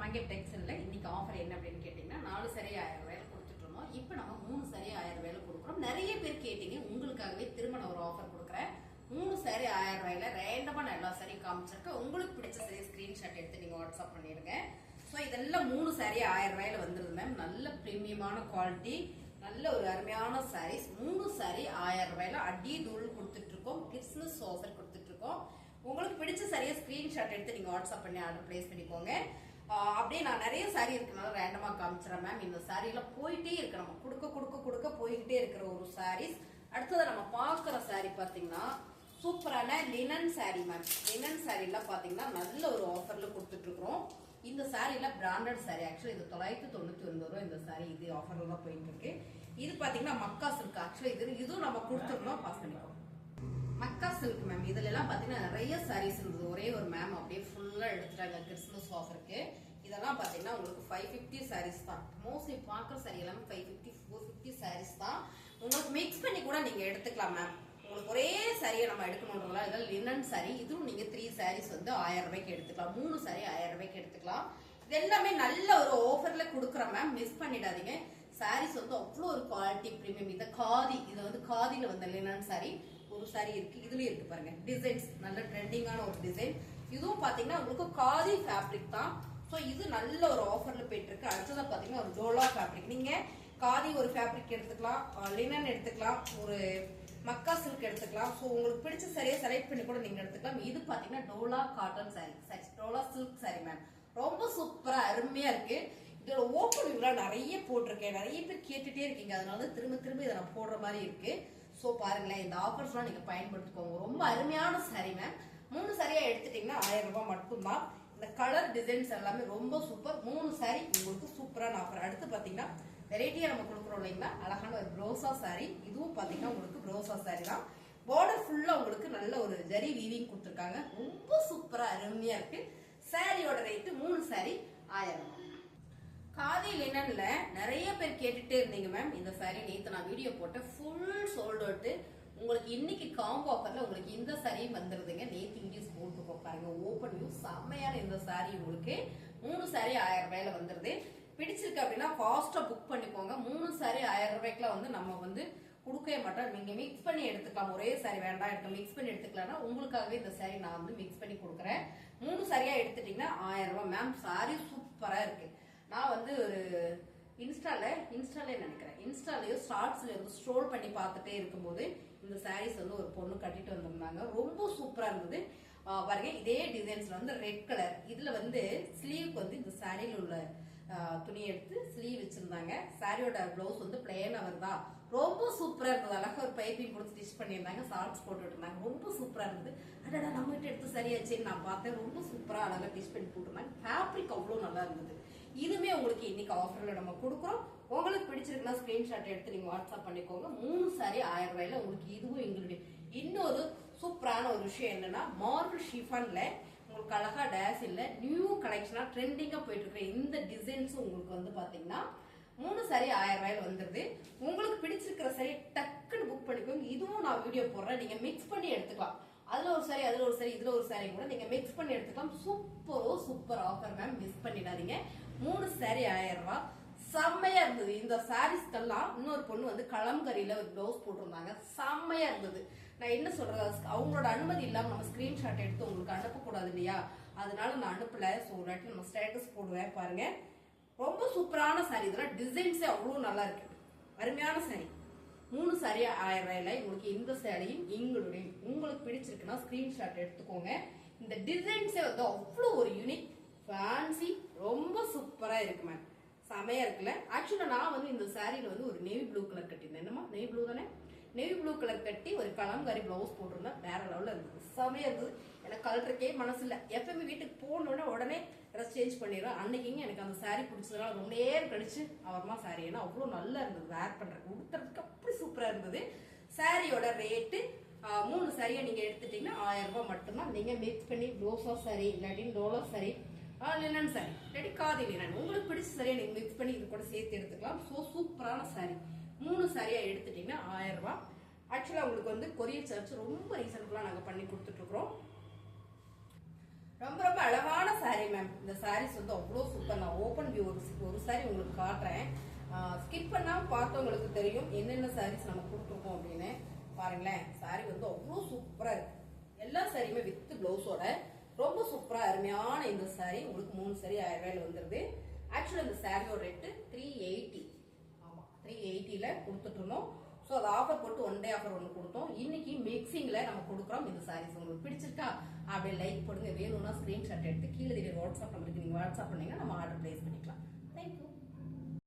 மங்கை டெக்ஸ்டைல்ல இன்னைக்கு ஆஃபர் என்ன அப்படின்னு கேட்டீங்கன்னா 4 saree 1000 ரூபாயில கொடுத்துட்டு இருந்தோம். இப்போ நம்ம 3 saree 1000 ரூபாயில கொடுக்குறோம். நிறைய பேர் கேட்டீங்க, உங்களுக்காகவே திரும்ப நான் ஒரு ஆஃபர் கொடுக்குறேன். 3 saree 1000 ரூபாயில ரேண்டமா நான் எல்லா saree காமிச்சிருக்கேன். உங்களுக்கு பிடிச்ச saree ஸ்கிரீன்ஷாட் எடுத்து நீங்க வாட்ஸ்அப் பண்ணிருங்க. ஸோ இதெல்லாம் 3 saree 1000 ரூபாயில வந்துருது மேம். நல்ல பிரீமியமான குவாலிட்டி, நல்ல ஒரு அருமையான சாரீஸ். 3 saree 1000 ரூபாயில அடி தூள் கொடுத்துட்டு இருக்கோம். கிறிஸ்மஸ் ஆஃபர் கொடுத்துட்டு இருக்கோம். உங்களுக்கு பிடிச்ச சாரியை ஸ்கிரீன்ஷாட் எடுத்து நீங்க வாட்ஸ்அப் பண்ணி ஆர்டர் பிளேஸ் பண்ணிக்கோங்க. அப்படியே நான் நிறைய சாரி இருக்கனால ரேண்டமா காமிச்சிடறேன் மேம். இந்த சாரியில போயிட்டே இருக்கு, நம்ம கொடுக்க கொடுக்க கொடுக்க போய்கிட்டே இருக்கிற ஒரு சாரீஸ். அடுத்தது நம்ம பாக்குற சாரி பாத்தீங்கன்னா சூப்பரான லினன் சாரி மேம். லினன் சாரில பாத்தீங்கன்னா நல்ல ஒரு ஆஃபர்ல கொடுத்துட்டு இருக்கிறோம். இந்த சாரில பிராண்டட் சாரி. ஆக்சுவலி இது 999 ரூபாய் இந்த சாரி. இது ஆஃபர்ல தான் போயிட்டு இருக்கு. இது பாத்தீங்கன்னா மக்கா சில்க். ஆக்சுவலி இதுவும் நம்ம கொடுத்துருந்தோம், பாஸ் பண்ணிக்கோங்க. மக்கா சில்க் மேம். இதுல எல்லாம் பாத்தீங்கன்னா நிறைய சாரீஸ் இருந்தது. ஒரே ஒரு மேம் அப்படியே ஃபுல்லா எடுத்துட்டாங்க கிறிஸ்மஸ் ஆஃபருக்கு. இதெல்லாம் பாத்தீங்கன்னா உங்களுக்கு 550 சாரீஸ் தான். மோஸ்ட்லி பாக்குற சாரி எல்லாமே 550 450 சாரீஸ் தான். உங்களுக்கு மிக்ஸ் பண்ணி கூட நீங்க எடுத்துக்கலாம் மேம். உங்களுக்கு ஒரே சாரியை நம்ம எடுக்கணும்ன்றதுலாம் இதெல்லாம் லினன் சாரி. இதுவும் நீங்க 3 சாரீஸ் வந்து 1000 ரூபாய்க்கு எடுத்துக்கலாம். 3 சாரி 1000 ரூபாய்க்கு எடுத்துக்கலாம். இது எல்லாமே நல்ல ஒரு ஆஃபர்ல கொடுக்குறேன் மேம். மிஸ் பண்ணிடாதீங்க. சாரீஸ் வந்து அவ்வளோ ஒரு குவாலிட்டி பிரீமியம். இதை காதி, இது வந்து காதியில வந்த லினன் சாரி ஒரு சாரி இருக்கு. இதுலயும் இருக்கு பாருங்க டிசைன்ஸ், நல்ல ட்ரெண்டிங்கான ஒரு டிசைன். இதுவும் பாத்தீங்கன்னா உங்களுக்கு காதி ஃபேப்ரிக் தான். சோ இது நல்ல ஒரு ஆஃபர்ல போயிட்டு இருக்கு. அடுத்ததா பாத்தீங்கன்னா ஒரு டோலா ஃபேப்ரிக். நீங்க காதி ஒரு ஃபேப்ரிக் எடுத்துக்கலாம், லினன் எடுத்துக்கலாம், ஒரு மக்கா சில்க் எடுத்துக்கலாம். ஸோ உங்களுக்கு பிடிச்ச சாரியை செலக்ட் பண்ணி கூட நீங்க எடுத்துக்கலாம். இது பாத்தீங்கன்னா Dola cotton sorry, Dola silk sorry ma'am. ரொம்ப சூப்பரா அருமையா இருக்கு. இதோட ஓப்பன் வியூலாம் நிறைய போட்டிருக்கேன். நிறைய பேர் கேட்டுட்டே இருக்கீங்க, அதனால திரும்ப திரும்ப இதை நான் போடுற மாதிரி இருக்கு. சோ பாருங்களேன், இந்த ஆஃபர்ஸ்லாம் நீங்க பயன்படுத்திக்கோங்க. ரொம்ப அருமையான சாரி மேம். 3 சாரியா எடுத்துட்டீங்கன்னா 1000 ரூபாய் மட்டும்தான். இந்த கலர் டிசைன்ஸ் எல்லாமே ரொம்ப சூப்பர். 3 சாரி உங்களுக்கு சூப்பரான ஆஃபர். அடுத்து பாத்தீங்கன்னா வெரைட்டியா நம்ம கொடுக்குறோம் இல்லைங்களா, அழகான ஒரு ப்ரோசா சாரி. இதுவும் பாத்தீங்கன்னா உங்களுக்கு ப்ரோசா சாரி தான். பார்டர் ஃபுல்லா உங்களுக்கு நல்ல ஒரு ஜரி வீவிங் கொடுத்துருக்காங்க. ரொம்ப சூப்பரா அருமையா இருக்கு. சாரியோட ரேட்டு 3 சாரி 1000 ரூபாய். காதி லினன்ல நிறைய பேர் கேட்டுட்டே இருந்தீங்க மேம். இந்த சாரி நேத்து நான் வீடியோ போட்டேன், ஃபுல் சோல்ட் அவுட். உங்களுக்கு இன்னைக்கு காம்போ ஆஃபர்ல உங்களுக்கு இந்த சாரி வந்துருதுங்க. நேத்து இங்கிலீஷ் போட்டுக்கோ பாருங்க, ஓப்பன் வியூ செம்மையான இந்த சாரி. உங்களுக்கு 3 சாரி 1000 ரூபாயில வந்துருது. பிடிச்சிருக்கு அப்படின்னா ஃபாஸ்டா புக் பண்ணிக்கோங்க. 3 சாரி 1000 ரூபாய்க்குலாம் வந்து நம்ம வந்து கொடுக்கவே மாட்டோம். நீங்க மிக்ஸ் பண்ணி எடுத்துக்கலாம். ஒரே சாரி வேண்டாம் எனக்கு மிக்ஸ் பண்ணி எடுத்துக்கலாம்னா உங்களுக்காகவே இந்த சாரி நான் வந்து மிக்ஸ் பண்ணி கொடுக்குறேன். 3 சாரியா எடுத்துட்டீங்கன்னா 1000 ரூபாய் மேம். சாரி சூப்பரா இருக்கு. நான் வந்து ஒரு இன்ஸ்டாலே நினைக்கிறேன், இன்ஸ்டாலயோ ஷார்ட்ஸ்ல ஸ்க்ரோல் பண்ணி பார்த்துட்டே இருக்கும்போது இந்த சாரீஸ் வந்து ஒரு பொண்ணு கட்டிட்டு வந்திருந்தாங்க. ரொம்ப சூப்பரா இருந்தது பாருங்க. இதே டிசைன்ஸ்ல வந்து ரெட் கலர். இதுல வந்து ஸ்லீவ் வந்து இந்த சாரியில உள்ள துணி எடுத்து ஸ்லீவ் வச்சிருந்தாங்க. சாரியோட பிளவுஸ் வந்து பிளேனா வருதா, ரொம்ப சூப்பரா இருந்தது. அழகா ஒரு பைப்பிங் கொடுத்து ஸ்டிச் பண்ணியிருந்தாங்க. ஷார்ட்ஸ் போட்டுட்டு இருந்தாங்க. ரொம்ப சூப்பரா இருந்தது. அடடா நம்ம கிட்ட எடுத்து சரியாச்சுன்னு நான் பார்த்தேன். ரொம்ப சூப்பரா அழகா ஸ்டிச் பண்ணி போட்டுருந்தாங்க. ஃபேப்ரிக் அவ்வளவு நல்லா இருந்தது. இதுமே உங்களுக்கு இன்னைக்கு ஆஃபர்ல நம்ம கொடுக்குறோம். உங்களுக்கு பிடிச்சிருக்குன்னா ஸ்கிரீன்ஷாட் எடுத்து நீங்க வாட்ஸ்அப் பண்ணிக்கோங்க. 3 சாரி 1000 ரூபாயில உங்களுக்கு இதுவும் எங்களுடைய இன்னொரு சூப்பரான ஒரு விஷயம் என்னன்னா, மார்பிள் ஷிஃபான்ல உங்களுக்கு அழகா டேஸ் இல்ல நியூ கலெக்ஷனா ட்ரெண்டிங்கா போயிட்டு இருக்கிற இந்த டிசைன்ஸும் உங்களுக்கு வந்து பாத்தீங்கன்னா 3 சாரி 1000 ரூபாயில வந்துருது. உங்களுக்கு பிடிச்சிருக்கிற சாரி டக்குன்னு புக் பண்ணிக்கோங்க. இதுவும் நான் வீடியோ போடுறேன், நீங்க மிக்ஸ் பண்ணி எடுத்துக்கலாம். அதுல ஒரு சாரி, அதுல ஒரு சாரி, இதுல ஒரு சாரி கூட நீங்க மிக்ஸ் பண்ணி எடுத்துக்கலாம். Super offer ma'am. மிஸ் பண்ணிடாதீங்க. 3 சாரி 1000 ரூபாய். செம்மையா இருந்தது. இந்த சாரீஸ்க்கெல்லாம் இன்னொரு பொண்ணு வந்து கலம்கரியில ஒரு பிளவுஸ் போட்டிருந்தாங்க. செம்மையா இருந்தது. நான் என்ன சொல்றது, அவங்களோட அனுமதி இல்லாம நம்ம ஸ்கிரீன்ஷாட் எடுத்து உங்களுக்கு அனுப்பக்கூடாது இல்லையா, அதனால நான் அனுப்பல. ஸோ ஒரு வாட்டி நம்ம ஸ்டேட்டஸ் போடுவேன் பாருங்க. ரொம்ப சூப்பரான சாரி. இதெல்லாம் டிசைன்ஸே அவ்வளவு நல்லா இருக்கு. அருமையான சாரி. 3 சாரி 1000 ரூபாயில உங்களுக்கு இந்த சாரியும் எங்களுடைய உங்களுக்கு பிடிச்சிருக்குன்னா ஸ்கிரீன்ஷாட் எடுத்துக்கோங்க. இந்த டிசைன்ஸே வந்து அவ்வளோ ஒரு யூனிக் ஃபேன்சி, ரொம்ப சூப்பரா இருக்கு மேம். செமையா இருக்குல்ல. ஆக்சுவலா நான் வந்து இந்த சாரியில வந்து ஒரு நேவி ப்ளூ கலர் கட்டியிருந்தேன். என்னமா நேவி ப்ளூ தானே, நேவி ப்ளூ கலர் கட்டி ஒரு கலம்காரி பிளவுஸ் போட்டிருந்தேன். வேற லெவல்ல இருந்தது. செமையா இருந்தது. எனக்கு கலருக்கே மனசு இல்லை. எப்பவுமே வீட்டுக்கு போனோடனே உடனே ட்ரெஸ் சேஞ்ச் பண்ணிடுவேன். அன்னைக்குங்க எனக்கு அந்த சாரி பிடிச்சதுனால ரொம்ப நேரம் கழிச்சு அவர்மா சாரி, ஏன்னா அவ்வளோ நல்லா இருந்தது. வேர் பண்றதுக்கு உடுத்துறதுக்கு அப்படி சூப்பரா இருந்தது. சாரியோட ரேட்டு 3 சாரியை நீங்க எடுத்துட்டீங்கன்னா 1000 ரூபாய் மட்டும்தான். நீங்க மிக்ஸ் பண்ணி ப்ளவுஸா சாரி இல்லாட்டி டோலா சாரி, லினன் சாரி இல்லாட்டி காதி லினன் உங்களுக்கு பிடிச்ச சாரியை நீங்க மிக்ஸ் பண்ணி இது கூட சேர்த்து எடுத்துக்கலாம். ஸோ சூப்பரான சாரி. 3 சாரியா எடுத்துட்டீங்கன்னா 1000 ரூபாய். ஆக்சுவலா உங்களுக்கு வந்து கொரியர் சார்ஜ் ரொம்ப ரீசனபிளா நாங்க பண்ணி கொடுத்துட்டு இருக்கிறோம். ரொம்ப ரொம்ப அழகான சாரி மேம். இந்த சாரீஸ் வந்து அவ்வளோ சூப்பர். நான் ஓப்பன் வியூ ஒரு சாரி உங்களுக்கு காட்டுறேன். ஸ்கிப் பண்ணாம பார்த்தவங்களுக்கு தெரியும் என்னென்ன சாரீஸ் நம்ம கொடுத்துருக்கோம் அப்படின்னு. பாருங்களேன், சாரி வந்து அவ்வளோ சூப்பரா இருக்கு. எல்லா சாரியுமே வித் பிளவுஸோட ரொம்ப சூப்பரா அருமையான இந்த சாரி உங்களுக்கு 3 சாரி 1000 ரூபாயில வந்துருது. ஆக்சுவலா இந்த சாரியோட ரேட்டு 380. ஆமா, 380ல கொடுத்துட்டு இருந்தோம். ஸோ அது ஆஃபர் போட்டு 1 டே ஆஃபர் ஒன்று கொடுத்தோம். இன்னைக்கு மிக்சிங்ல நம்ம கொடுக்குறோம். இந்த சாரீஸ் உங்களுக்கு பிடிச்சிருக்கா அப்படியே லைக் போடுங்க. வேணும்னா ஸ்கிரீன்ஷாட் எடுத்து கீழே வாட்ஸ்அப் நம்பருக்கு நீங்க வாட்ஸ்அப் பண்ணீங்கன்னா நம்ம ஆர்டர் பிளேஸ் பண்ணிக்கலாம். தேங்க்யூ.